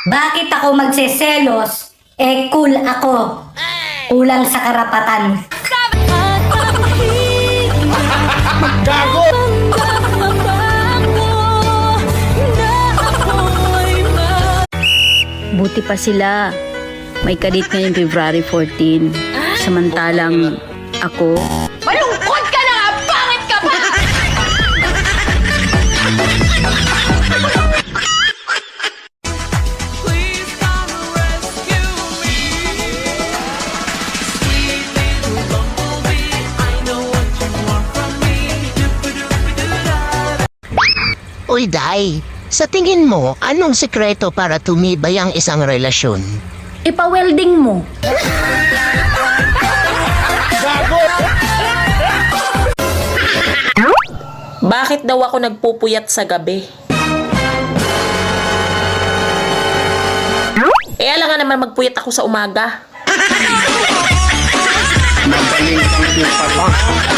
Bakit ako magseselos? Eh, cool ako. Kulang sa karapatan. Gago! Buti pa sila. May kadit ngayong February 14. Samantalang ako, Malungkot ka na nga! Pangit ka pa! Uy, Day, sa tingin mo, anong sekreto para tumibay ang isang relasyon? ipa-welding mo. Bakit daw ako nagpupuyat sa gabi? Eh, alam nga naman magpuyat ako sa umaga. Magaling kang